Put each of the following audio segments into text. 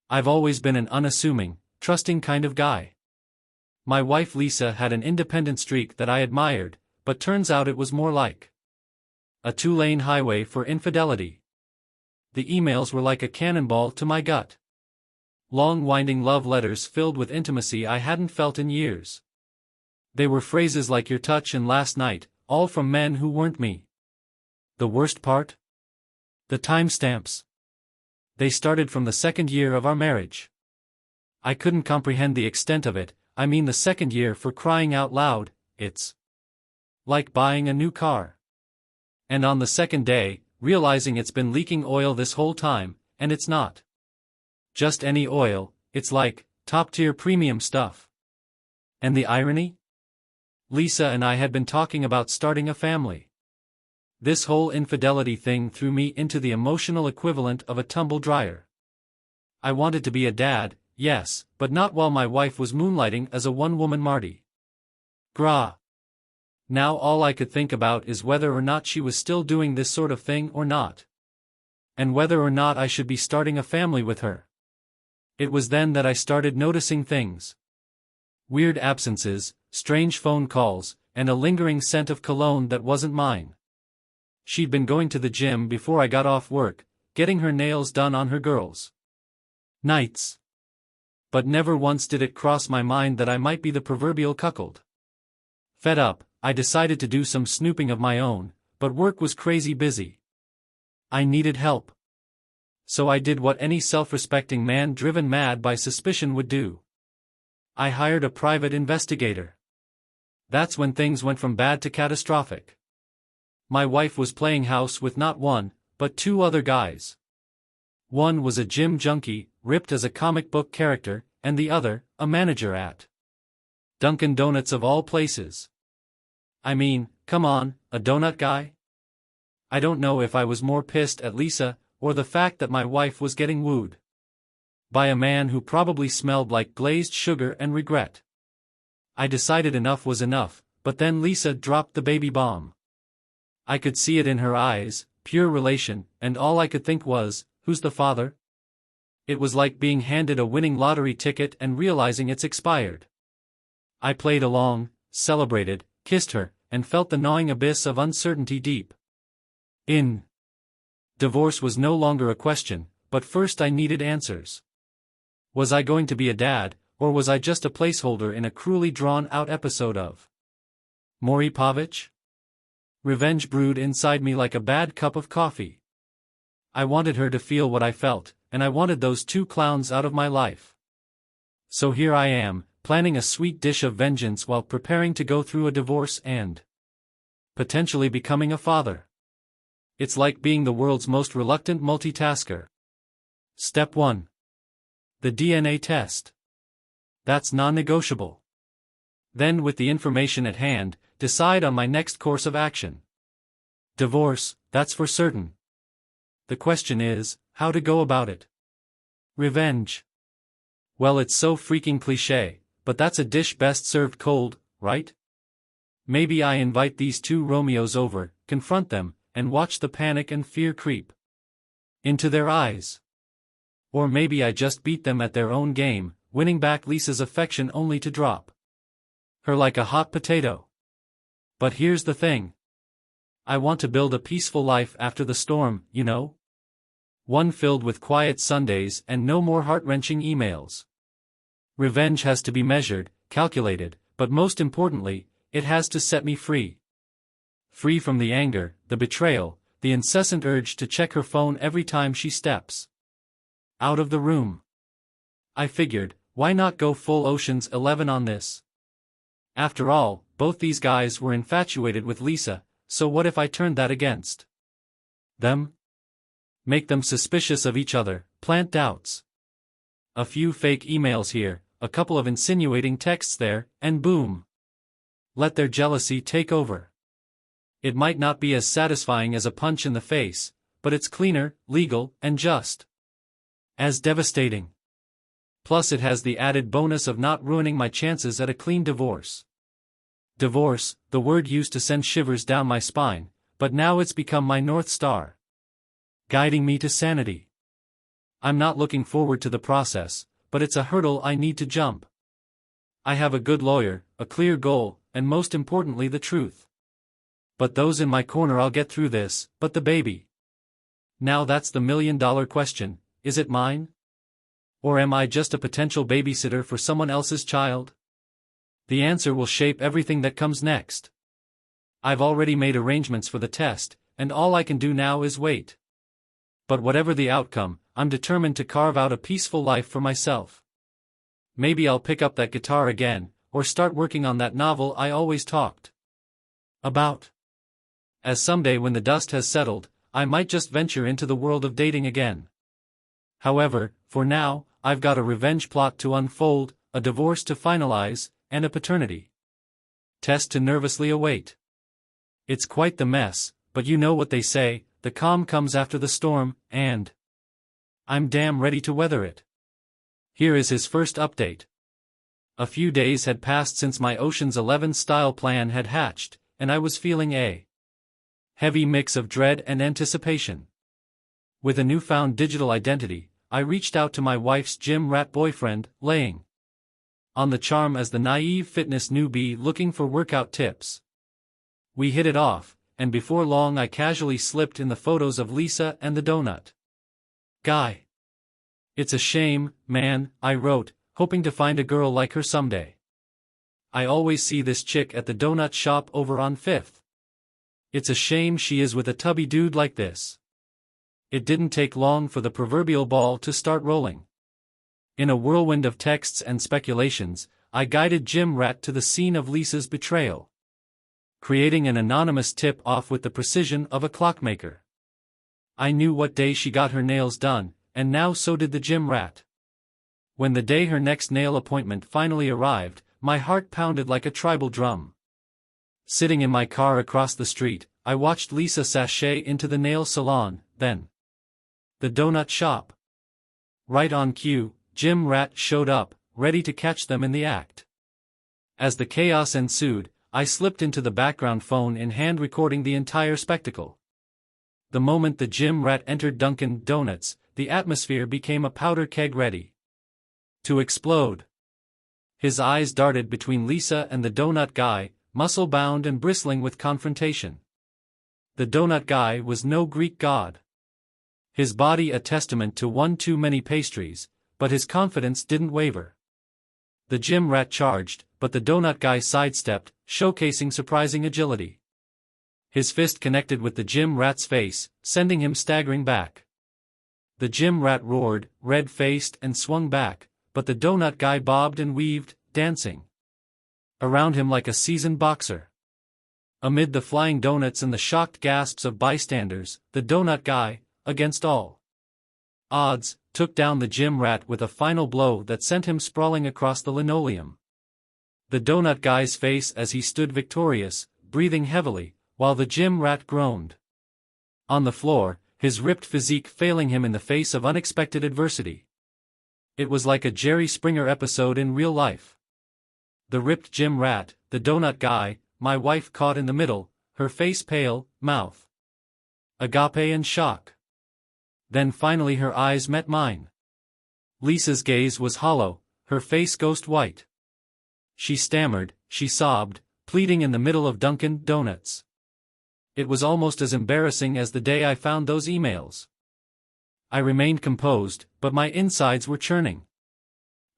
I've always been an unassuming, trusting kind of guy. My wife Lisa had an independent streak that I admired, but turns out it was more like a two-lane highway for infidelity. The emails were like a cannonball to my gut. Long winding love letters filled with intimacy I hadn't felt in years. They were phrases like your touch and last night, all from men who weren't me. The worst part? The timestamps. They started from the second year of our marriage. I couldn't comprehend the extent of it. I mean, the second year, for crying out loud. It's like buying a new car. And on the second day, realizing it's been leaking oil this whole time, and it's not just any oil, it's like top-tier premium stuff. And the irony? Lisa and I had been talking about starting a family. This whole infidelity thing threw me into the emotional equivalent of a tumble dryer. I wanted to be a dad, yes, but not while my wife was moonlighting as a one-woman Mardi Gras. Now all I could think about is whether or not she was still doing this sort of thing or not. And whether or not I should be starting a family with her. It was then that I started noticing things. Weird absences, strange phone calls, and a lingering scent of cologne that wasn't mine. She'd been going to the gym before I got off work, getting her nails done on her girls' nights. But never once did it cross my mind that I might be the proverbial cuckold. Fed up, I decided to do some snooping of my own, but work was crazy busy. I needed help. So I did what any self-respecting man driven mad by suspicion would do. I hired a private investigator. That's when things went from bad to catastrophic. My wife was playing house with not one, but two other guys. One was a gym junkie, ripped as a comic book character, and the other, a manager at Dunkin' Donuts of all places. I mean, come on, a donut guy? I don't know if I was more pissed at Lisa, or the fact that my wife was getting wooed by a man who probably smelled like glazed sugar and regret. I decided enough was enough, but then Lisa dropped the baby bomb. I could see it in her eyes, pure relation, and all I could think was, who's the father? It was like being handed a winning lottery ticket and realizing it's expired. I played along, celebrated, kissed her, and felt the gnawing abyss of uncertainty deep in. Divorce was no longer a question, but first I needed answers. Was I going to be a dad, or was I just a placeholder in a cruelly drawn-out episode of Maury Povich? Revenge brewed inside me like a bad cup of coffee. I wanted her to feel what I felt, and I wanted those two clowns out of my life. So here I am, planning a sweet dish of vengeance while preparing to go through a divorce and potentially becoming a father. It's like being the world's most reluctant multitasker. Step 1. The DNA test. That's non-negotiable. Then, with the information at hand, decide on my next course of action. Divorce, that's for certain. The question is, how to go about it. Revenge. Well, it's so freaking cliché, but that's a dish best served cold, right? Maybe I invite these two Romeos over, confront them, and watch the panic and fear creep into their eyes. Or maybe I just beat them at their own game, winning back Lisa's affection only to drop her like a hot potato. But here's the thing. I want to build a peaceful life after the storm, you know? One filled with quiet Sundays and no more heart-wrenching emails. Revenge has to be measured, calculated, but most importantly, it has to set me free. Free from the anger, the betrayal, the incessant urge to check her phone every time she steps out of the room. I figured, why not go full Ocean's 11 on this? After all, both these guys were infatuated with Lisa, so what if I turned that against them? Make them suspicious of each other, plant doubts. A few fake emails here, a couple of insinuating texts there, and boom. Let their jealousy take over. It might not be as satisfying as a punch in the face, but it's cleaner, legal, and just as devastating. Plus it has the added bonus of not ruining my chances at a clean divorce. Divorce, the word used to send shivers down my spine, but now it's become my North Star, guiding me to sanity. I'm not looking forward to the process, but it's a hurdle I need to jump. I have a good lawyer, a clear goal, and most importantly the truth. But those in my corner, I'll get through this, but the baby. Now that's the million-dollar question, is it mine? Or am I just a potential babysitter for someone else's child? The answer will shape everything that comes next. I've already made arrangements for the test, and all I can do now is wait. But whatever the outcome, I'm determined to carve out a peaceful life for myself. Maybe I'll pick up that guitar again, or start working on that novel I always talked about. As someday when the dust has settled, I might just venture into the world of dating again. However, for now, I've got a revenge plot to unfold, a divorce to finalize, and a paternity test to nervously await. It's quite the mess, but you know what they say, the calm comes after the storm, and I'm damn ready to weather it. Here is his first update. A few days had passed since my Ocean's 11 style plan had hatched, and I was feeling a heavy mix of dread and anticipation. With a newfound digital identity, I reached out to my wife's gym rat boyfriend, laying on the charm as the naive fitness newbie looking for workout tips. We hit it off, and before long I casually slipped in the photos of Lisa and the donut guy. It's a shame, man, I wrote, hoping to find a girl like her someday. I always see this chick at the donut shop over on 5th. It's a shame she is with a tubby dude like this. It didn't take long for the proverbial ball to start rolling. In a whirlwind of texts and speculations, I guided Jim Rat to the scene of Lisa's betrayal, creating an anonymous tip-off with the precision of a clockmaker. I knew what day she got her nails done, and now so did the gym rat. When the day her next nail appointment finally arrived, my heart pounded like a tribal drum. Sitting in my car across the street, I watched Lisa sashay into the nail salon, then the donut shop. Right on cue, Jim Rat showed up, ready to catch them in the act. As the chaos ensued, I slipped into the background, phone in hand, recording the entire spectacle. The moment the gym rat entered Dunkin' Donuts, the atmosphere became a powder keg ready to explode. His eyes darted between Lisa and the donut guy, muscle-bound and bristling with confrontation. The donut guy was no Greek god. His body a testament to one too many pastries, but his confidence didn't waver. The gym rat charged, but the donut guy sidestepped, showcasing surprising agility. His fist connected with the gym rat's face, sending him staggering back. The gym rat roared, red-faced, and swung back, but the donut guy bobbed and weaved, dancing around him like a seasoned boxer. Amid the flying donuts and the shocked gasps of bystanders, the donut guy, against all odds, took down the gym rat with a final blow that sent him sprawling across the linoleum. The donut guy's face as he stood victorious, breathing heavily, while the gym rat groaned on the floor, his ripped physique failing him in the face of unexpected adversity. It was like a Jerry Springer episode in real life. The ripped gym rat, the donut guy, my wife caught in the middle, her face pale, mouth agape in shock. Then finally her eyes met mine. Lisa's gaze was hollow, her face ghost white. She stammered, she sobbed, pleading in the middle of Dunkin' Donuts. It was almost as embarrassing as the day I found those emails. I remained composed, but my insides were churning.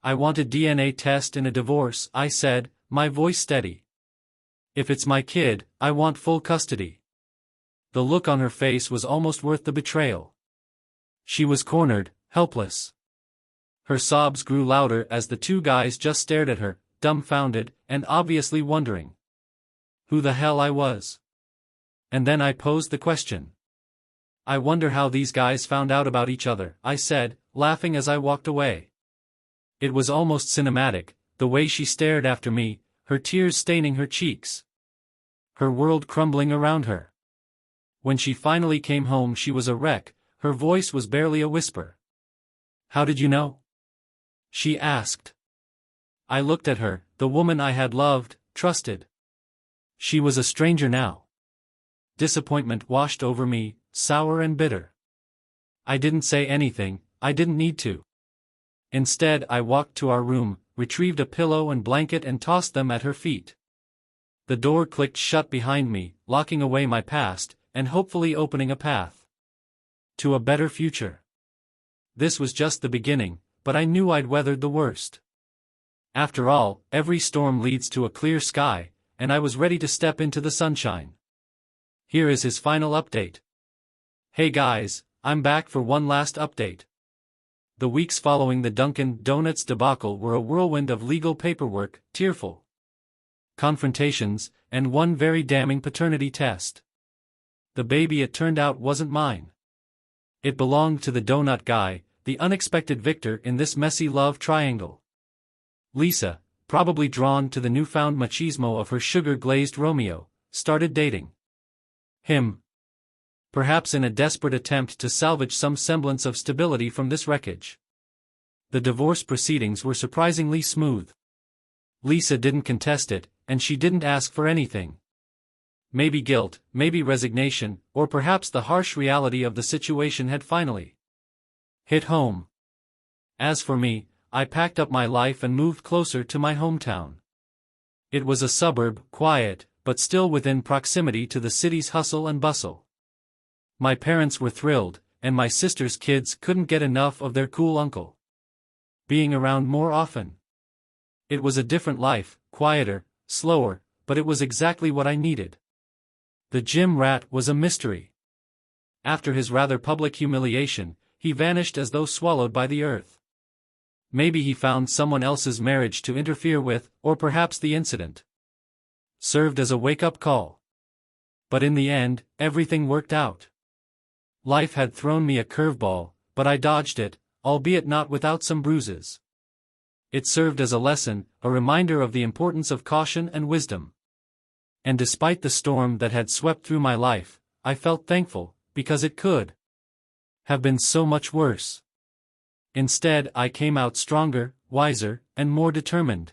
I want a DNA test in a divorce, I said, my voice steady. If it's my kid, I want full custody. The look on her face was almost worth the betrayal. She was cornered, helpless. Her sobs grew louder as the two guys just stared at her, dumbfounded, and obviously wondering who the hell I was. And then I posed the question. I wonder how these guys found out about each other, I said, laughing as I walked away. It was almost cinematic, the way she stared after me, her tears staining her cheeks, her world crumbling around her. When she finally came home she was a wreck, her voice was barely a whisper. How did you know? She asked. I looked at her, the woman I had loved, trusted. She was a stranger now. Disappointment washed over me, sour and bitter. I didn't say anything, I didn't need to. Instead, I walked to our room, retrieved a pillow and blanket and tossed them at her feet. The door clicked shut behind me, locking away my past, and hopefully opening a path to a better future. This was just the beginning, but I knew I'd weathered the worst. After all, every storm leads to a clear sky, and I was ready to step into the sunshine. Here is his final update. Hey guys, I'm back for one last update. The weeks following the Dunkin' Donuts debacle were a whirlwind of legal paperwork, tearful confrontations, and one very damning paternity test. The baby, it turned out, wasn't mine. It belonged to the donut guy, the unexpected victor in this messy love triangle. Lisa, probably drawn to the newfound machismo of her sugar-glazed Romeo, started dating him. Perhaps in a desperate attempt to salvage some semblance of stability from this wreckage. The divorce proceedings were surprisingly smooth. Lisa didn't contest it, and she didn't ask for anything. Maybe guilt, maybe resignation, or perhaps the harsh reality of the situation had finally hit home. As for me, I packed up my life and moved closer to my hometown. It was a suburb, quiet, but still within proximity to the city's hustle and bustle. My parents were thrilled, and my sister's kids couldn't get enough of their cool uncle being around more often. It was a different life, quieter, slower, but it was exactly what I needed. The gym rat was a mystery. After his rather public humiliation, he vanished as though swallowed by the earth. Maybe he found someone else's marriage to interfere with, or perhaps the incident served as a wake-up call. But in the end, everything worked out. Life had thrown me a curveball, but I dodged it, albeit not without some bruises. It served as a lesson, a reminder of the importance of caution and wisdom. And despite the storm that had swept through my life, I felt thankful, because it could have been so much worse. Instead, I came out stronger, wiser, and more determined.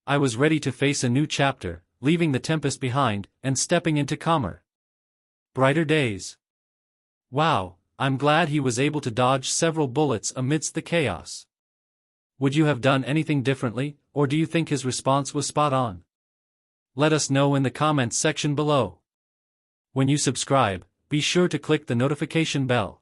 I was ready to face a new chapter, leaving the tempest behind, and stepping into calmer, brighter days. Wow, I'm glad he was able to dodge several bullets amidst the chaos. Would you have done anything differently, or do you think his response was spot on? Let us know in the comments section below. When you subscribe, be sure to click the notification bell.